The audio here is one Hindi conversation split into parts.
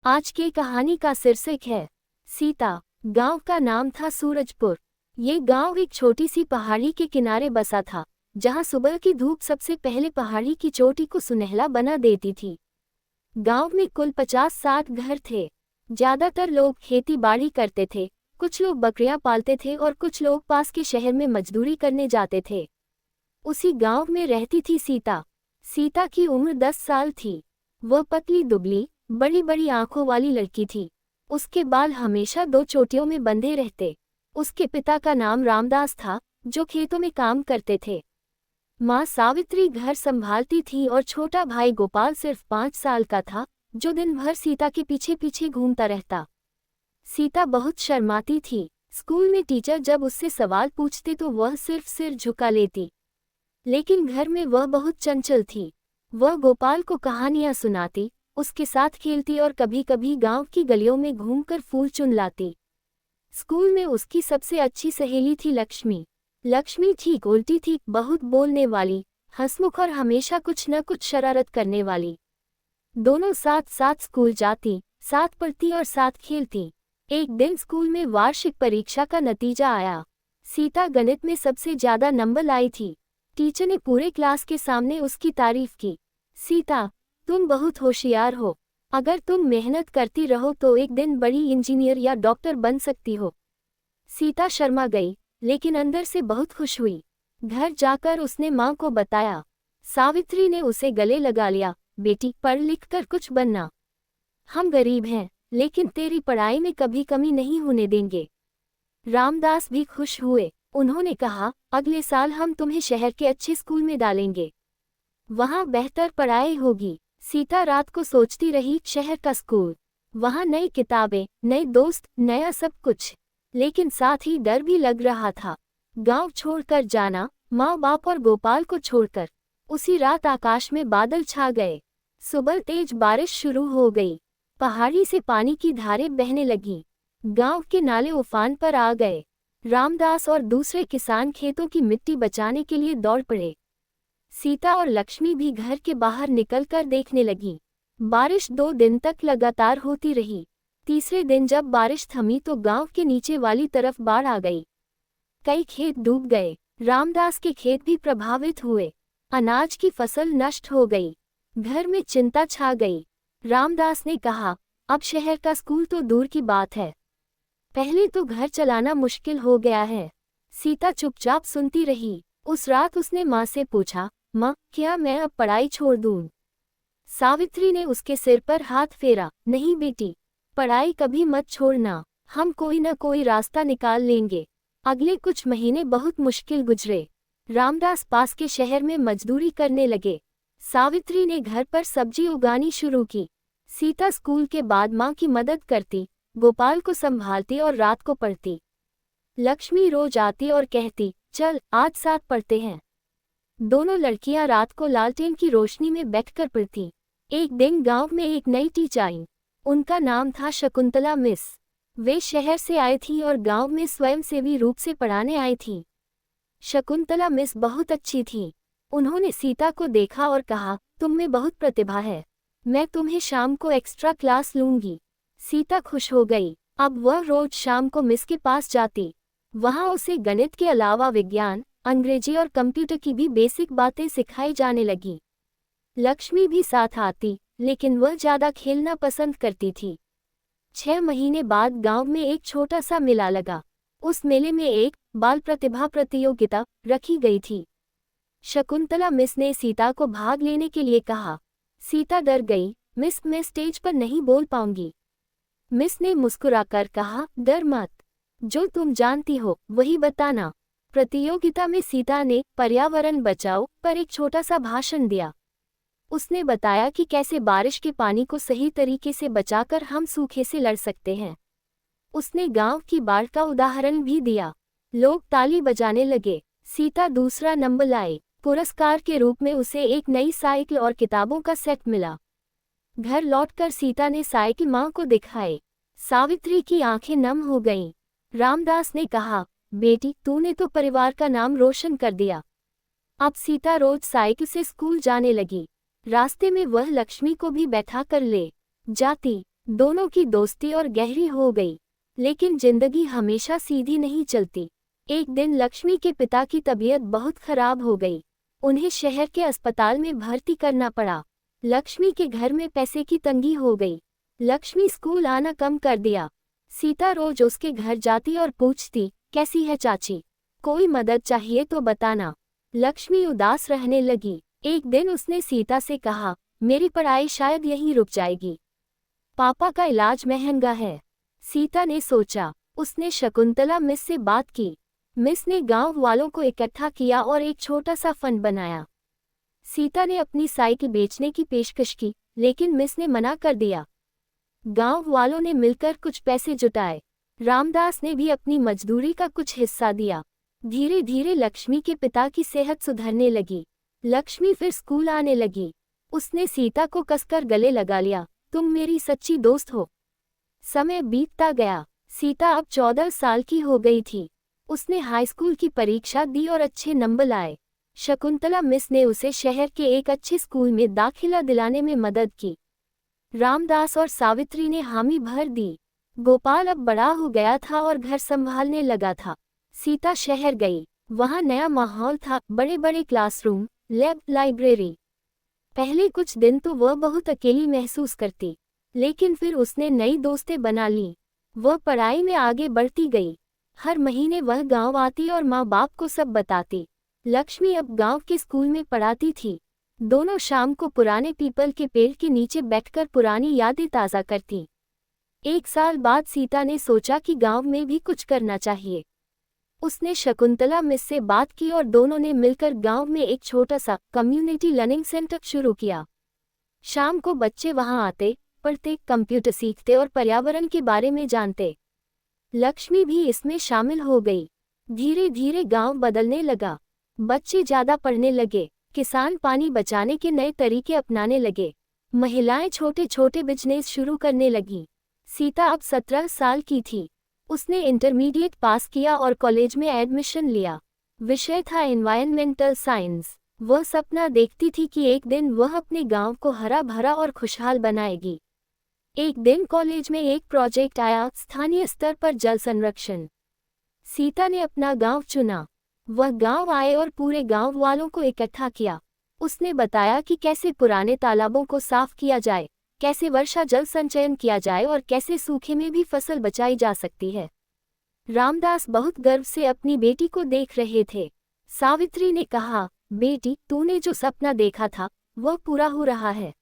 आज की कहानी का शीर्षक है सीता। गांव का नाम था सूरजपुर। ये गांव एक छोटी सी पहाड़ी के किनारे बसा था, जहां सुबह की धूप सबसे पहले पहाड़ी की चोटी को सुनहला बना देती थी। गांव में कुल 50-60 घर थे। ज्यादातर लोग खेती बाड़ी करते थे, कुछ लोग बकरियां पालते थे और कुछ लोग पास के शहर में मजदूरी करने जाते थे। उसी गांव में रहती थी सीता। सीता की उम्र 10 साल थी। वह पतली दुबली, बड़ी बड़ी आंखों वाली लड़की थी। उसके बाल हमेशा 2 चोटियों में बंधे रहते। उसके पिता का नाम रामदास था, जो खेतों में काम करते थे। माँ सावित्री घर संभालती थी और छोटा भाई गोपाल सिर्फ 5 साल का था, जो दिन भर सीता के पीछे पीछे घूमता रहता। सीता बहुत शर्माती थी। स्कूल में टीचर जब उससे सवाल पूछते तो वह सिर्फ सिर झुका लेती। लेकिन घर में वह बहुत चंचल थी। वह गोपाल को कहानियां सुनाती, उसके साथ खेलती और कभी कभी गांव की गलियों में घूमकर फूल चुन लाती। स्कूल में उसकी सबसे अच्छी सहेली थी लक्ष्मी। लक्ष्मी ठीक उल्टी थी, बहुत बोलने वाली, हंसमुख और हमेशा कुछ न कुछ शरारत करने वाली। दोनों साथ साथ स्कूल जाती, साथ पढ़ती और साथ खेलती। एक दिन स्कूल में वार्षिक परीक्षा का नतीजा आया। सीता गणित में सबसे ज्यादा नंबर लाई थी। टीचर ने पूरे क्लास के सामने उसकी तारीफ की। सीता, तुम बहुत होशियार हो। अगर तुम मेहनत करती रहो तो एक दिन बड़ी इंजीनियर या डॉक्टर बन सकती हो। सीता शर्मा गई, लेकिन अंदर से बहुत खुश हुई। घर जाकर उसने माँ को बताया। सावित्री ने उसे गले लगा लिया। बेटी, पढ़ लिख कर कुछ बनना। हम गरीब हैं, लेकिन तेरी पढ़ाई में कभी कमी नहीं होने देंगे। रामदास भी खुश हुए। उन्होंने कहा, अगले साल हम तुम्हें शहर के अच्छे स्कूल में डालेंगे। वहाँ बेहतर पढ़ाई होगी। सीता रात को सोचती रही, शहर का स्कूल, वहाँ नई किताबें, नए दोस्त, नया सब कुछ। लेकिन साथ ही डर भी लग रहा था। गांव छोड़कर जाना, माँ बाप और गोपाल को छोड़कर। उसी रात आकाश में बादल छा गए। सुबह तेज बारिश शुरू हो गई। पहाड़ी से पानी की धारें बहने लगीं। गांव के नाले उफान पर आ गए। रामदास और दूसरे किसान खेतों की मिट्टी बचाने के लिए दौड़ पड़े। सीता और लक्ष्मी भी घर के बाहर निकलकर देखने लगी। बारिश 2 दिन तक लगातार होती रही। तीसरे दिन जब बारिश थमी तो गांव के नीचे वाली तरफ बाढ़ आ गई। कई खेत डूब गए। रामदास के खेत भी प्रभावित हुए। अनाज की फसल नष्ट हो गई। घर में चिंता छा गई। रामदास ने कहा, अब शहर का स्कूल तो दूर की बात है, पहले तो घर चलाना मुश्किल हो गया है। सीता चुपचाप सुनती रही। उस रात उसने माँ से पूछा, माँ, क्या मैं अब पढ़ाई छोड़ दूँ? सावित्री ने उसके सिर पर हाथ फेरा। नहीं बेटी, पढ़ाई कभी मत छोड़ना। हम कोई न कोई रास्ता निकाल लेंगे। अगले कुछ महीने बहुत मुश्किल गुजरे। रामदास पास के शहर में मजदूरी करने लगे। सावित्री ने घर पर सब्जी उगानी शुरू की। सीता स्कूल के बाद माँ की मदद करती, गोपाल को संभालती और रात को पढ़ती। लक्ष्मी रोज आती और कहती, चल आज साथ पढ़ते हैं। दोनों लड़कियां रात को लालटेन की रोशनी में बैठकर पढ़ती। एक दिन गांव में एक नई टीचर आई। उनका नाम था शकुंतला मिस। वे शहर से आई थीं और गांव में स्वयंसेवी रूप से पढ़ाने आई थीं। शकुंतला मिस बहुत अच्छी थीं। उन्होंने सीता को देखा और कहा, तुम में बहुत प्रतिभा है, मैं तुम्हें शाम को एक्स्ट्रा क्लास लूंगी। सीता खुश हो गई। अब वह रोज शाम को मिस के पास जाती। वहां उसे गणित के अलावा विज्ञान, अंग्रेजी और कंप्यूटर की भी बेसिक बातें सिखाई जाने लगी। लक्ष्मी भी साथ आती, लेकिन वह ज्यादा खेलना पसंद करती थी। 6 महीने बाद गांव में एक छोटा सा मेला लगा। उस मेले में एक बाल प्रतिभा प्रतियोगिता रखी गई थी। शकुंतला मिस ने सीता को भाग लेने के लिए कहा। सीता डर गई। मिस, मैं स्टेज पर नहीं बोल पाऊंगी। मिस ने मुस्कुराकर कहा, डर मत, जो तुम जानती हो वही बताना। प्रतियोगिता में सीता ने पर्यावरण बचाओ पर एक छोटा सा भाषण दिया। उसने बताया कि कैसे बारिश के पानी को सही तरीके से बचाकर हम सूखे से लड़ सकते हैं। उसने गांव की बाढ़ का उदाहरण भी दिया। लोग ताली बजाने लगे। सीता दूसरा नंबर लाई। पुरस्कार के रूप में उसे एक नई साइकिल और किताबों का सेट मिला। घर लौटकर सीता ने साइकिल माँ को दिखाई। सावित्री की आंखें नम हो गईं। रामदास ने कहा, बेटी, तूने तो परिवार का नाम रोशन कर दिया। अब सीता रोज साइकिल से स्कूल जाने लगी। रास्ते में वह लक्ष्मी को भी बैठा कर ले जाती। दोनों की दोस्ती और गहरी हो गई। लेकिन जिंदगी हमेशा सीधी नहीं चलती। एक दिन लक्ष्मी के पिता की तबीयत बहुत खराब हो गई। उन्हें शहर के अस्पताल में भर्ती करना पड़ा। लक्ष्मी के घर में पैसे की तंगी हो गई। लक्ष्मी स्कूल आना कम कर दिया। सीता रोज उसके घर जाती और पूछती, कैसी है चाची, कोई मदद चाहिए तो बताना। लक्ष्मी उदास रहने लगी। एक दिन उसने सीता से कहा, मेरी पढ़ाई शायद यहीं रुक जाएगी, पापा का इलाज महंगा है। सीता ने सोचा। उसने शकुंतला मिस से बात की। मिस ने गांव वालों को इकट्ठा किया और एक छोटा सा फंड बनाया। सीता ने अपनी साइकिल बेचने की पेशकश की, लेकिन मिस ने मना कर दिया। गांव वालों ने मिलकर कुछ पैसे जुटाए। रामदास ने भी अपनी मजदूरी का कुछ हिस्सा दिया। धीरे धीरे लक्ष्मी के पिता की सेहत सुधरने लगी। लक्ष्मी फिर स्कूल आने लगी। उसने सीता को कसकर गले लगा लिया, तुम मेरी सच्ची दोस्त हो। समय बीतता गया। सीता अब 14 साल की हो गई थी। उसने हाई स्कूल की परीक्षा दी और अच्छे नंबर लाए। शकुंतला मिस ने उसे शहर के एक अच्छे स्कूल में दाखिला दिलाने में मदद की। रामदास और सावित्री ने हामी भर दी। गोपाल अब बड़ा हो गया था और घर संभालने लगा था। सीता शहर गई। वहाँ नया माहौल था, बड़े बड़े क्लासरूम, लैब, लाइब्रेरी। पहले कुछ दिन तो वह बहुत अकेली महसूस करती, लेकिन फिर उसने नई दोस्तें बना लीं। वह पढ़ाई में आगे बढ़ती गई। हर महीने वह गांव आती और माँ बाप को सब बताती। लक्ष्मी अब गांव के स्कूल में पढ़ाती थी। दोनों शाम को पुराने पीपल के पेड़ के नीचे बैठकर पुरानी यादें ताज़ा करती। एक साल बाद सीता ने सोचा कि गांव में भी कुछ करना चाहिए। उसने शकुंतला मिस से बात की और दोनों ने मिलकर गांव में एक छोटा सा कम्युनिटी लर्निंग सेंटर शुरू किया। शाम को बच्चे वहां आते, पढ़ते, कंप्यूटर सीखते और पर्यावरण के बारे में जानते। लक्ष्मी भी इसमें शामिल हो गई। धीरे धीरे गांव बदलने लगा। बच्चे ज्यादा पढ़ने लगे। किसान पानी बचाने के नए तरीके अपनाने लगे। महिलाएं छोटे छोटे बिजनेस शुरू करने लगीं। सीता अब 17 साल की थी। उसने इंटरमीडिएट पास किया और कॉलेज में एडमिशन लिया। विषय था एनवायरमेंटल साइंस। वह सपना देखती थी कि एक दिन वह अपने गांव को हरा भरा और खुशहाल बनाएगी। एक दिन कॉलेज में एक प्रोजेक्ट आया, स्थानीय स्तर पर जल संरक्षण। सीता ने अपना गांव चुना। वह गांव आए और पूरे गांव वालों को इकट्ठा किया। उसने बताया कि कैसे पुराने तालाबों को साफ किया जाए, कैसे वर्षा जल संचयन किया जाए और कैसे सूखे में भी फसल बचाई जा सकती है। रामदास बहुत गर्व से अपनी बेटी को देख रहे थे। सावित्री ने कहा, बेटी, तूने जो सपना देखा था वह पूरा हो रहा है।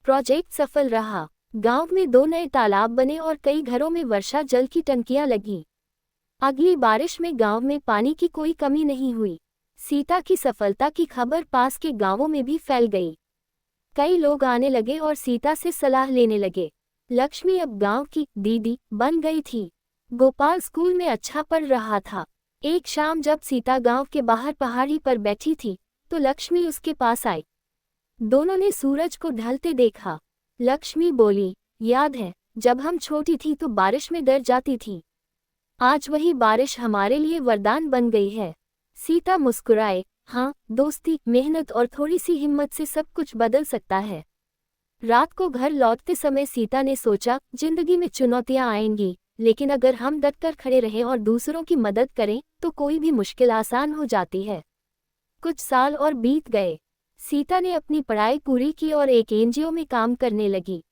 प्रोजेक्ट सफल रहा। गांव में 2 नए तालाब बने और कई घरों में वर्षा जल की टंकियां लगीं। अगली बारिश में गांव में पानी की कोई कमी नहीं हुई। सीता की सफलता की खबर पास के गांवों में भी फैल गई। कई लोग आने लगे और सीता से सलाह लेने लगे। लक्ष्मी अब गांव की दीदी बन गई थी। गोपाल स्कूल में अच्छा पढ़ रहा था। एक शाम जब सीता गांव के बाहर पहाड़ी पर बैठी थी, तो लक्ष्मी उसके पास आई। दोनों ने सूरज को ढलते देखा। लक्ष्मी बोली, याद है जब हम छोटी थी तो बारिश में डर जाती थी। आज वही बारिश हमारे लिए वरदान बन गई है। सीता मुस्कुराए, हाँ, दोस्ती, मेहनत और थोड़ी सी हिम्मत से सब कुछ बदल सकता है। रात को घर लौटते समय सीता ने सोचा, जिंदगी में चुनौतियां आएंगी, लेकिन अगर हम डटकर खड़े रहें और दूसरों की मदद करें तो कोई भी मुश्किल आसान हो जाती है। कुछ साल और बीत गए। सीता ने अपनी पढ़ाई पूरी की और एक एनजीओ में काम करने लगी।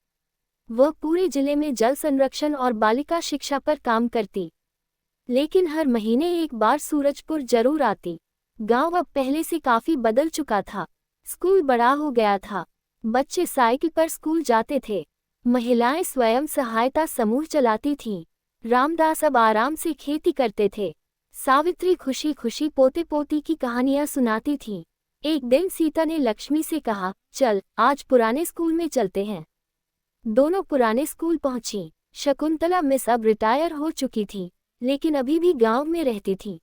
वह पूरे जिले में जल संरक्षण और बालिका शिक्षा पर काम करती। लेकिन हर महीने एक बार सूरजपुर जरूर आती। गांव अब पहले से काफी बदल चुका था। स्कूल बड़ा हो गया था। बच्चे साइकिल पर स्कूल जाते थे। महिलाएं स्वयं सहायता समूह चलाती थीं। रामदास अब आराम से खेती करते थे। सावित्री खुशी खुशी पोते पोती की कहानियां सुनाती थीं। एक दिन सीता ने लक्ष्मी से कहा, चल आज पुराने स्कूल में चलते हैं। दोनों पुराने स्कूल पहुंची। शकुंतला मिस अब रिटायर हो चुकी थी, लेकिन अभी भी गांव में रहती थी।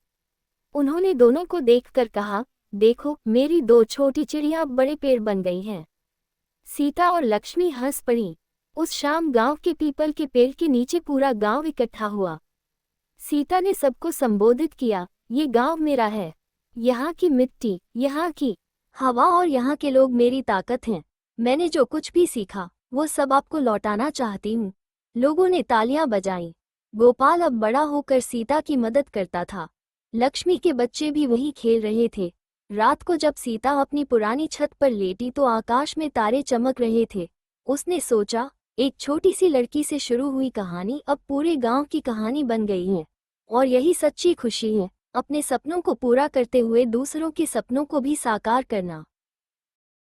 उन्होंने दोनों को देखकर कहा, देखो मेरी 2 छोटी चिड़ियां अब बड़े पेड़ बन गई हैं। सीता और लक्ष्मी हंस पड़ी। उस शाम गांव के पीपल के पेड़ के नीचे पूरा गांव इकट्ठा हुआ। सीता ने सबको संबोधित किया, ये गांव मेरा है। यहाँ की मिट्टी, यहाँ की हवा और यहाँ के लोग मेरी ताकत हैं। मैंने जो कुछ भी सीखा वो सब आपको लौटाना चाहती हूँ। लोगों ने तालियां बजाईं। गोपाल अब बड़ा होकर सीता की मदद करता था। लक्ष्मी के बच्चे भी वही खेल रहे थे। रात को जब सीता अपनी पुरानी छत पर लेटी तो आकाश में तारे चमक रहे थे। उसने सोचा, एक छोटी सी लड़की से शुरू हुई कहानी अब पूरे गांव की कहानी बन गई है। और यही सच्ची खुशी है, अपने सपनों को पूरा करते हुए दूसरों के सपनों को भी साकार करना।